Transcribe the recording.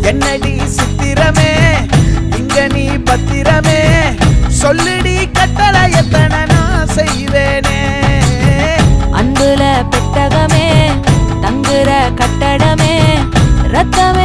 என்னடி சித்திரமே இங்க நீ பத்திரமே சொல்லுடி கட்டளை எத்தனை நான் செய்வேனே அன்புல பெட்டகமே தங்குற கட்டடமே ரத்தம்